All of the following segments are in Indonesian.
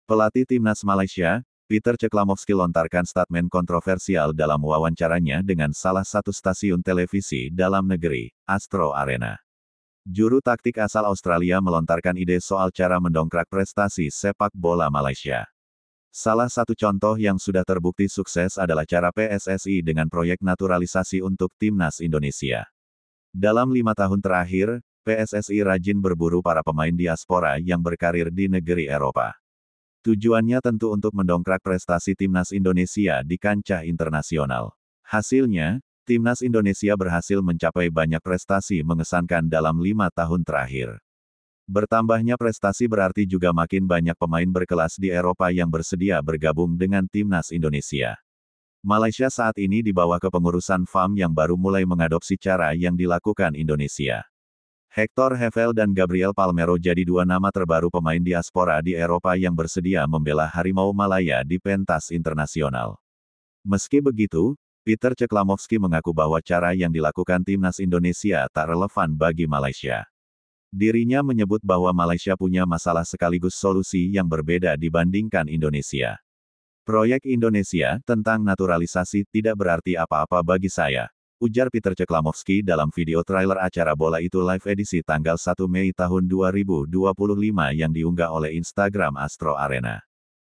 Pelatih timnas Malaysia, Peter Ceklamovski lontarkan statement kontroversial dalam wawancaranya dengan salah satu stasiun televisi dalam negeri, Astro Arena. Juru taktik asal Australia melontarkan ide soal cara mendongkrak prestasi sepak bola Malaysia. Salah satu contoh yang sudah terbukti sukses adalah cara PSSI dengan proyek naturalisasi untuk timnas Indonesia. Dalam 5 tahun terakhir, PSSI rajin berburu para pemain diaspora yang berkarir di negeri Eropa. Tujuannya tentu untuk mendongkrak prestasi timnas Indonesia di kancah internasional. Hasilnya, timnas Indonesia berhasil mencapai banyak prestasi mengesankan dalam 5 tahun terakhir. Bertambahnya prestasi berarti juga makin banyak pemain berkelas di Eropa yang bersedia bergabung dengan timnas Indonesia. Malaysia saat ini di bawah kepengurusan FAM yang baru mulai mengadopsi cara yang dilakukan Indonesia. Hector Hevel dan Gabriel Palmero jadi dua nama terbaru pemain diaspora di Eropa yang bersedia membela Harimau Malaya di pentas internasional. Meski begitu, Peter Ceklamovski mengaku bahwa cara yang dilakukan timnas Indonesia tak relevan bagi Malaysia. Dirinya menyebut bahwa Malaysia punya masalah sekaligus solusi yang berbeda dibandingkan Indonesia. Proyek Indonesia tentang naturalisasi tidak berarti apa-apa bagi saya, ujar Peter Ceklamovski dalam video trailer acara bola itu live edisi tanggal 1 Mei tahun 2025 yang diunggah oleh Instagram Astro Arena.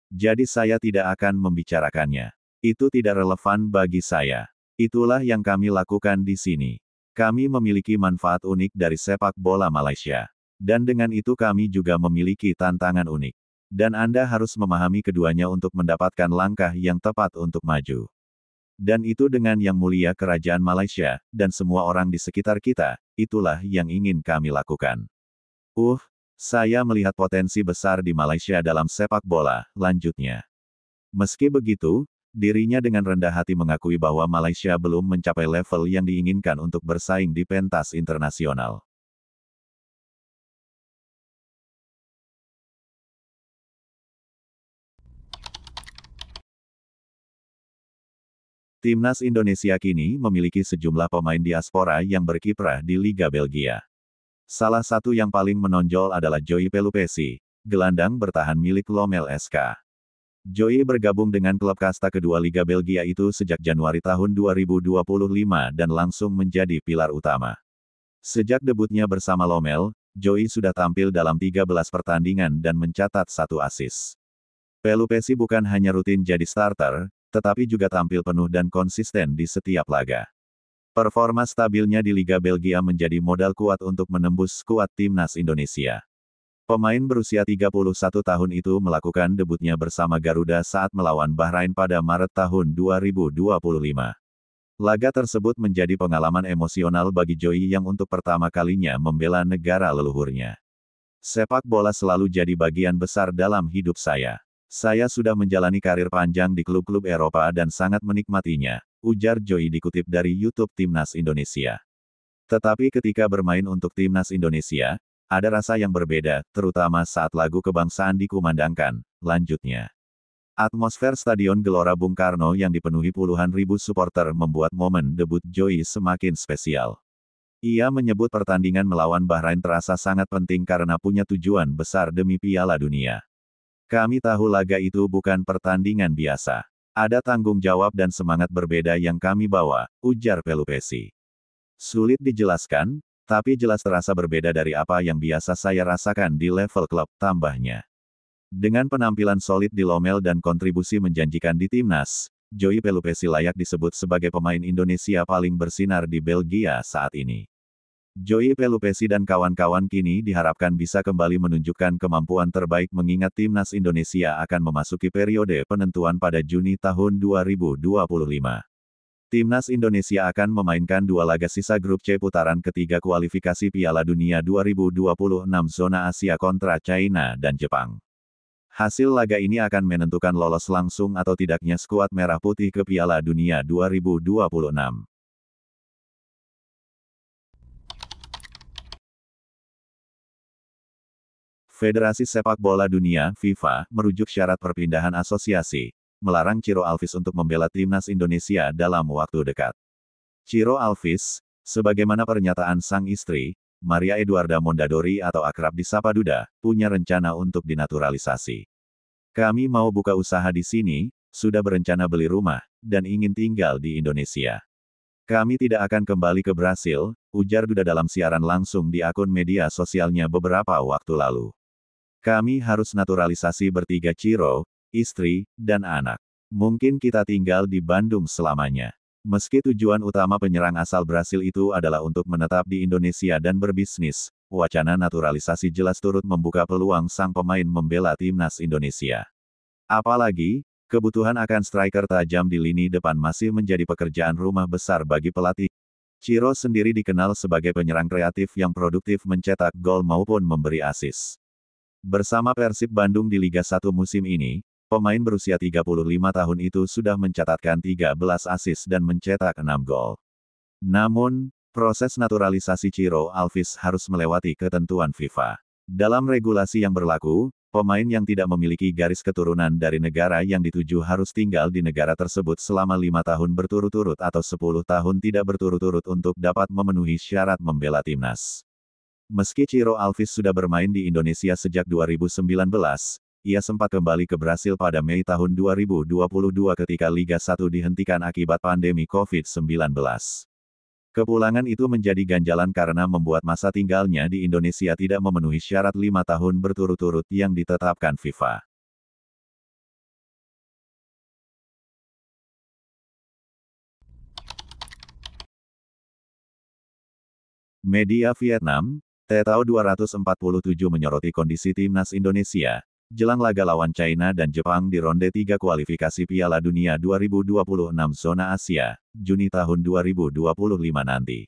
Jadi saya tidak akan membicarakannya. Itu tidak relevan bagi saya. Itulah yang kami lakukan di sini. Kami memiliki manfaat unik dari sepak bola Malaysia. Dan dengan itu kami juga memiliki tantangan unik. Dan Anda harus memahami keduanya untuk mendapatkan langkah yang tepat untuk maju. Dan itu dengan Yang Mulia Kerajaan Malaysia, dan semua orang di sekitar kita, itulah yang ingin kami lakukan. Saya melihat potensi besar di Malaysia dalam sepak bola, lanjutnya. Meski begitu, dirinya dengan rendah hati mengakui bahwa Malaysia belum mencapai level yang diinginkan untuk bersaing di pentas internasional. Timnas Indonesia kini memiliki sejumlah pemain diaspora yang berkiprah di Liga Belgia. Salah satu yang paling menonjol adalah Joey Pelupesi, gelandang bertahan milik Lommel SK. Joey bergabung dengan klub kasta kedua Liga Belgia itu sejak Januari tahun 2025 dan langsung menjadi pilar utama. Sejak debutnya bersama Lommel, Joey sudah tampil dalam 13 pertandingan dan mencatat 1 assist. Pelupesi bukan hanya rutin jadi starter, tetapi juga tampil penuh dan konsisten di setiap laga. Performa stabilnya di Liga Belgia menjadi modal kuat untuk menembus skuad timnas Indonesia. Pemain berusia 31 tahun itu melakukan debutnya bersama Garuda saat melawan Bahrain pada Maret tahun 2025. Laga tersebut menjadi pengalaman emosional bagi Joey yang untuk pertama kalinya membela negara leluhurnya. Sepak bola selalu jadi bagian besar dalam hidup saya. Saya sudah menjalani karir panjang di klub-klub Eropa dan sangat menikmatinya, ujar Joey dikutip dari YouTube Timnas Indonesia. Tetapi ketika bermain untuk Timnas Indonesia, ada rasa yang berbeda, terutama saat lagu kebangsaan dikumandangkan, lanjutnya. Atmosfer Stadion Gelora Bung Karno yang dipenuhi puluhan ribu supporter membuat momen debut Joey semakin spesial. Ia menyebut pertandingan melawan Bahrain terasa sangat penting karena punya tujuan besar demi Piala Dunia. Kami tahu laga itu bukan pertandingan biasa. Ada tanggung jawab dan semangat berbeda yang kami bawa, ujar Pelupesi. Sulit dijelaskan, tapi jelas terasa berbeda dari apa yang biasa saya rasakan di level klub, tambahnya. Dengan penampilan solid di Lommel dan kontribusi menjanjikan di timnas, Joey Pelupesi layak disebut sebagai pemain Indonesia paling bersinar di Belgia saat ini. Joey Pelupesi dan kawan-kawan kini diharapkan bisa kembali menunjukkan kemampuan terbaik mengingat timnas Indonesia akan memasuki periode penentuan pada Juni tahun 2025. Timnas Indonesia akan memainkan 2 laga sisa grup C putaran ketiga kualifikasi Piala Dunia 2026 zona Asia kontra China dan Jepang. Hasil laga ini akan menentukan lolos langsung atau tidaknya skuad Merah Putih ke Piala Dunia 2026. Federasi Sepak Bola Dunia (FIFA) merujuk syarat perpindahan asosiasi, melarang Ciro Alves untuk membela timnas Indonesia dalam waktu dekat. Ciro Alves, sebagaimana pernyataan sang istri, Maria Eduarda Mondadori atau akrab disapa Duda, punya rencana untuk dinaturalisasi. Kami mau buka usaha di sini, sudah berencana beli rumah, dan ingin tinggal di Indonesia. Kami tidak akan kembali ke Brasil, ujar Duda dalam siaran langsung di akun media sosialnya beberapa waktu lalu. Kami harus naturalisasi bertiga Ciro, istri, dan anak. Mungkin kita tinggal di Bandung selamanya. Meski tujuan utama penyerang asal Brasil itu adalah untuk menetap di Indonesia dan berbisnis, wacana naturalisasi jelas turut membuka peluang sang pemain membela timnas Indonesia. Apalagi, kebutuhan akan striker tajam di lini depan masih menjadi pekerjaan rumah besar bagi pelatih. Ciro sendiri dikenal sebagai penyerang kreatif yang produktif mencetak gol maupun memberi assist. Bersama Persib Bandung di Liga 1 musim ini, pemain berusia 35 tahun itu sudah mencatatkan 13 assist dan mencetak 6 gol. Namun, proses naturalisasi Ciro Alves harus melewati ketentuan FIFA. Dalam regulasi yang berlaku, pemain yang tidak memiliki garis keturunan dari negara yang dituju harus tinggal di negara tersebut selama 5 tahun berturut-turut atau 10 tahun tidak berturut-turut untuk dapat memenuhi syarat membela timnas. Meski Ciro Alves sudah bermain di Indonesia sejak 2019, ia sempat kembali ke Brasil pada Mei tahun 2022 ketika Liga 1 dihentikan akibat pandemi COVID-19. Kepulangan itu menjadi ganjalan karena membuat masa tinggalnya di Indonesia tidak memenuhi syarat 5 tahun berturut-turut yang ditetapkan FIFA. Media Vietnam, Tetao 247 menyoroti kondisi timnas Indonesia, jelang laga lawan China dan Jepang di ronde 3 kualifikasi Piala Dunia 2026 zona Asia, Juni tahun 2025 nanti.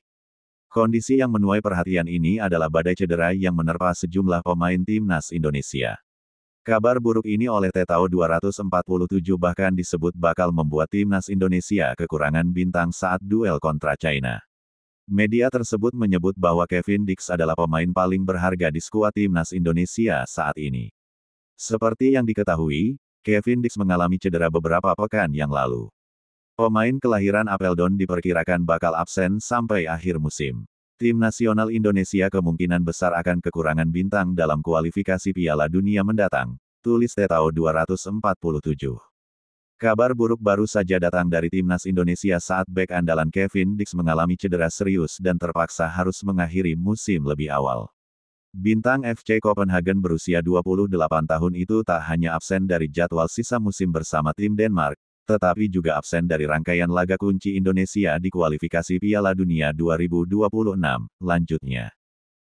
Kondisi yang menuai perhatian ini adalah badai cedera yang menerpa sejumlah pemain timnas Indonesia. Kabar buruk ini oleh Tetao 247 bahkan disebut bakal membuat timnas Indonesia kekurangan bintang saat duel kontra China. Media tersebut menyebut bahwa Kevin Dix adalah pemain paling berharga di skuad timnas Indonesia saat ini. Seperti yang diketahui, Kevin Dix mengalami cedera beberapa pekan yang lalu. Pemain kelahiran Apeldoorn diperkirakan bakal absen sampai akhir musim. Tim nasional Indonesia kemungkinan besar akan kekurangan bintang dalam kualifikasi Piala Dunia mendatang, tulis Tetao 247. Kabar buruk baru saja datang dari timnas Indonesia saat bek andalan Kevin Dix mengalami cedera serius dan terpaksa harus mengakhiri musim lebih awal. Bintang FC Copenhagen berusia 28 tahun itu tak hanya absen dari jadwal sisa musim bersama tim Denmark, tetapi juga absen dari rangkaian laga kunci Indonesia di kualifikasi Piala Dunia 2026, lanjutnya.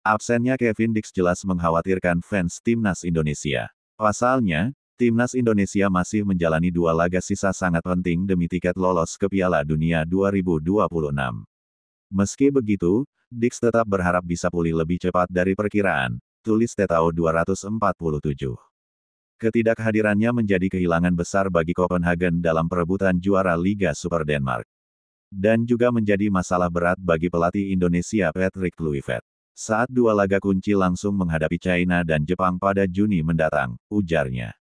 Absennya Kevin Dix jelas mengkhawatirkan fans timnas Indonesia. Pasalnya, timnas Indonesia masih menjalani 2 laga sisa sangat penting demi tiket lolos ke Piala Dunia 2026. Meski begitu, Dix tetap berharap bisa pulih lebih cepat dari perkiraan, tulis Tetao 247. Ketidakhadirannya menjadi kehilangan besar bagi Copenhagen dalam perebutan juara Liga Super Denmark. Dan juga menjadi masalah berat bagi pelatih Indonesia Patrick Kluivert. Saat 2 laga kunci langsung menghadapi China dan Jepang pada Juni mendatang, ujarnya.